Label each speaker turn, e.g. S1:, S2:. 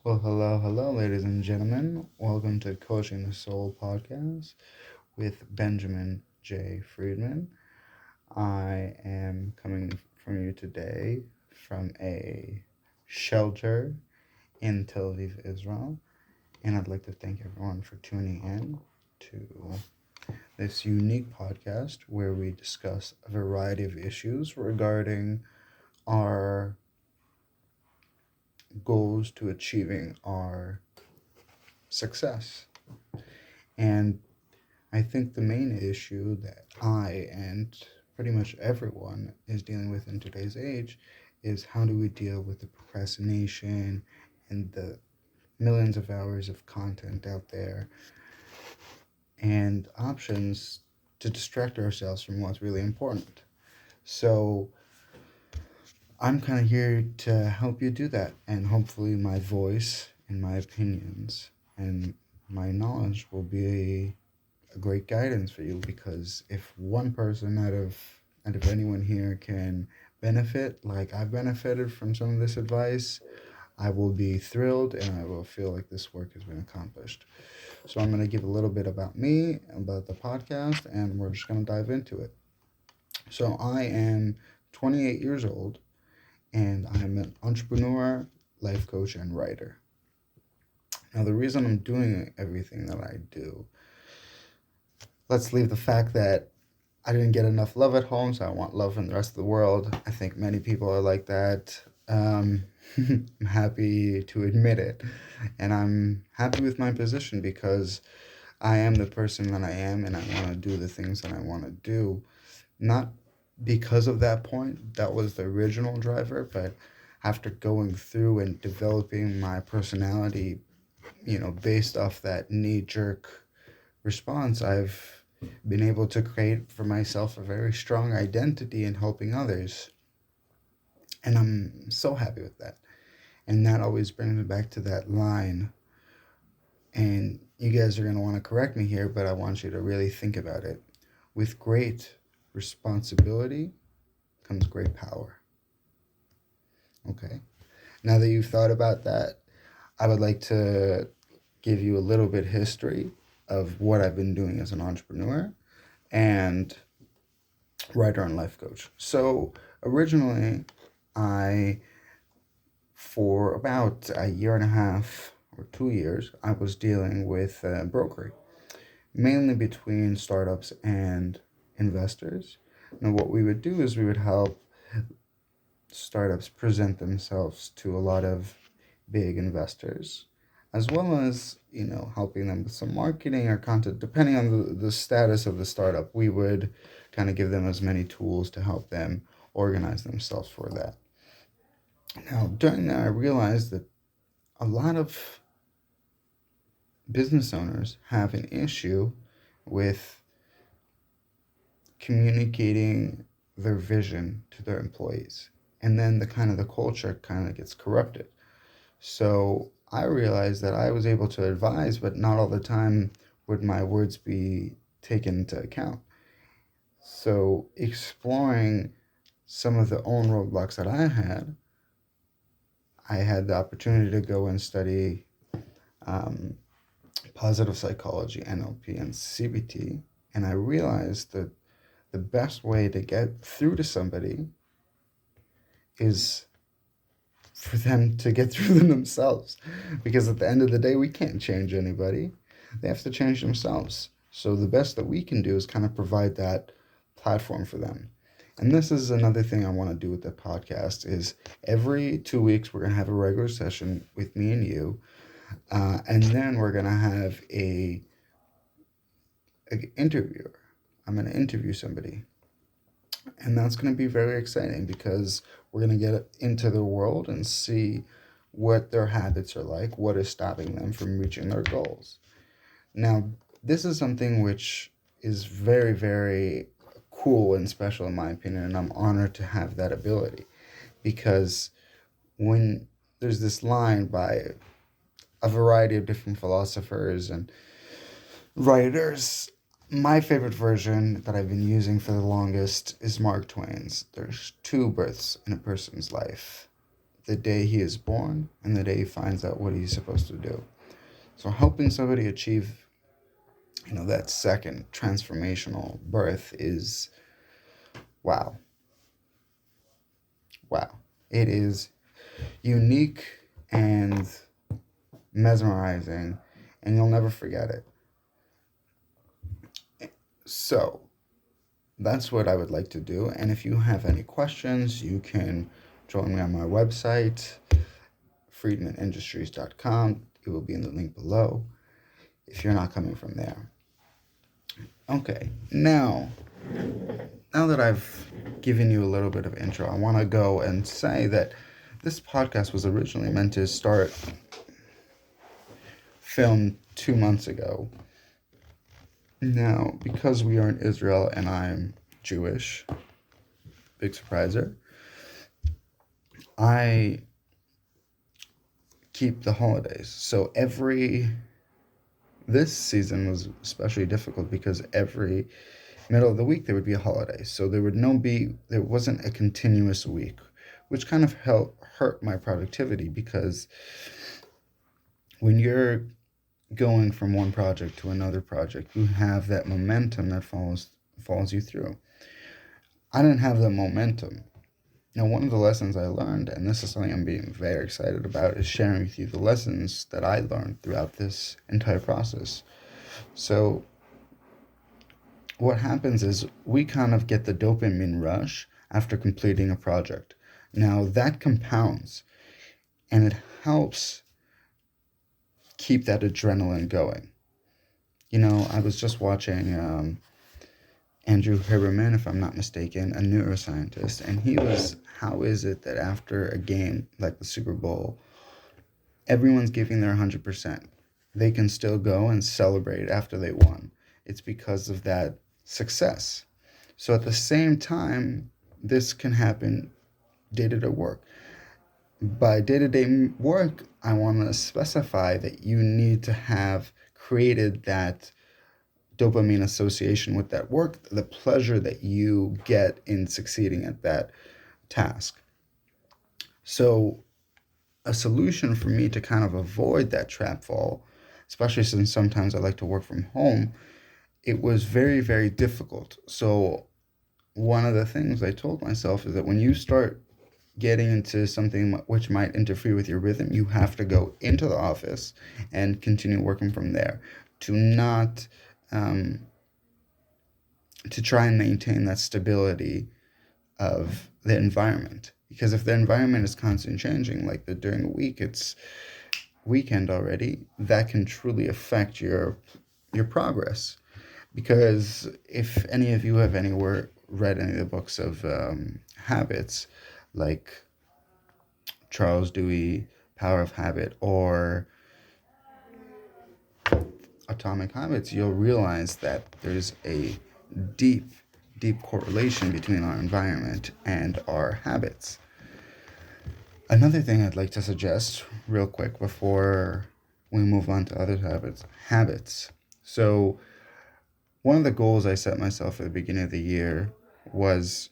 S1: Well, hello, ladies and gentlemen. Welcome to Coaching the Soul podcast with Benjamin J. Friedman. I am coming from you today from a shelter in Tel Aviv, Israel, and I'd like to thank everyone for tuning in to this unique podcast where we discuss a variety of issues regarding our goals to achieving our success. And I think the main issue that I and pretty much everyone is dealing with in today's age is how do we deal with the procrastination and the millions of hours of content out there and options to distract ourselves from what's really important. So I'm kind of here to help you do that, and hopefully my voice and my opinions and my knowledge will be a great guidance for you, because if one person out of anyone here can benefit like I've benefited from some of this advice, I will be thrilled and I will feel like this work has been accomplished. So I'm going to give a little bit about me, about the podcast, and we're just going to dive into it. So I am 28 years old and I'm an entrepreneur, life coach, and writer. Now, the reason I'm doing everything that I do, let's leave the fact that I didn't get enough love at home, so I want love in the rest of the world. I think many people are like that. I'm happy to admit it. And I'm happy with my position because I am the person that I am and I want to do the things that I want to do. Not because of that point, that was the original driver, but after going through and developing my personality, based off that knee jerk response, I've been able to create for myself a very strong identity in helping others. And I'm so happy with that. And that always brings me back to that line. And you guys are going to want to correct me here, but I want you to really think about it. With great responsibility comes great power. Okay. Now that you've thought about that, I would like to give you a little bit history of what I've been doing as an entrepreneur and writer and life coach. So originally, I, for about a year and a half or 2 years, I was dealing with brokery, mainly between startups and investors. Now, what we would do is we would help startups present themselves to a lot of big investors, as well as helping them with some marketing or content, depending on the status of the startup. We would kind of give them as many tools to help them organize themselves for that. Now, during that, I realized that a lot of business owners have an issue with communicating their vision to their employees, and then the culture kind of gets corrupted. So I realized that I was able to advise, but not all the time would my words be taken into account. So exploring some of the own roadblocks that I had the opportunity to go and study um, positive psychology, NLP, and CBT, and I realized that the best way to get through to somebody is for them to get through them themselves. Because at the end of the day, we can't change anybody. They have to change themselves. So the best that we can do is kind of provide that platform for them. And this is another thing I want to do with the podcast is every 2 weeks, we're going to have a regular session with me and you. And then we're going to have a interviewer. I'm going to interview somebody. And that's going to be very exciting because we're going to get into the world and see what their habits are like, what is stopping them from reaching their goals. Now, this is something which is very, very cool and special in my opinion, and I'm honored to have that ability, because when there's this line by a variety of different philosophers and writers, my favorite version that I've been using for the longest is Mark Twain's. There's two births in a person's life: the day he is born and the day he finds out what he's supposed to do. So helping somebody achieve, that second transformational birth is wow. Wow. It is unique and mesmerizing, and you'll never forget it. So, that's what I would like to do. And if you have any questions, you can join me on my website, friedmanindustries.com. It will be in the link below if you're not coming from there. Okay, now that I've given you a little bit of intro, I want to go and say that this podcast was originally meant to start filmed 2 months ago. Now, because we are in Israel and I'm Jewish, big surpriser, I keep the holidays. So this season was especially difficult because every middle of the week there would be a holiday. So there wasn't a continuous week, which kind of hurt my productivity, because when you're going from one project to another project, you have that momentum that follows you through. I didn't have the momentum. Now, one of the lessons I learned, and this is something I'm being very excited about, is sharing with you the lessons that I learned throughout this entire process. So what happens is we kind of get the dopamine rush after completing a project. Now, that compounds, and it helps keep that adrenaline going. I was just watching Andrew Huberman, if I'm not mistaken, a neuroscientist, and he was, how is it that after a game like the Super Bowl, everyone's giving their 100%? They can still go and celebrate after they won. It's because of that success. So at the same time, this can happen day-to-day work. By day-to-day work, I want to specify that you need to have created that dopamine association with that work, the pleasure that you get in succeeding at that task. So a solution for me to kind of avoid that trap fall, especially since sometimes I like to work from home, it was very, very difficult. So one of the things I told myself is that when you start getting into something which might interfere with your rhythm, you have to go into the office and continue working from there, to not to try and maintain that stability of the environment. Because if the environment is constantly changing, like during the week it's weekend already, that can truly affect your progress. Because if any of you have anywhere read any of the books of habits, like Charles Dewey, Power of Habit, or Atomic Habits, you'll realize that there's a deep, deep correlation between our environment and our habits. Another thing I'd like to suggest real quick before we move on to other habits. So one of the goals I set myself at the beginning of the year was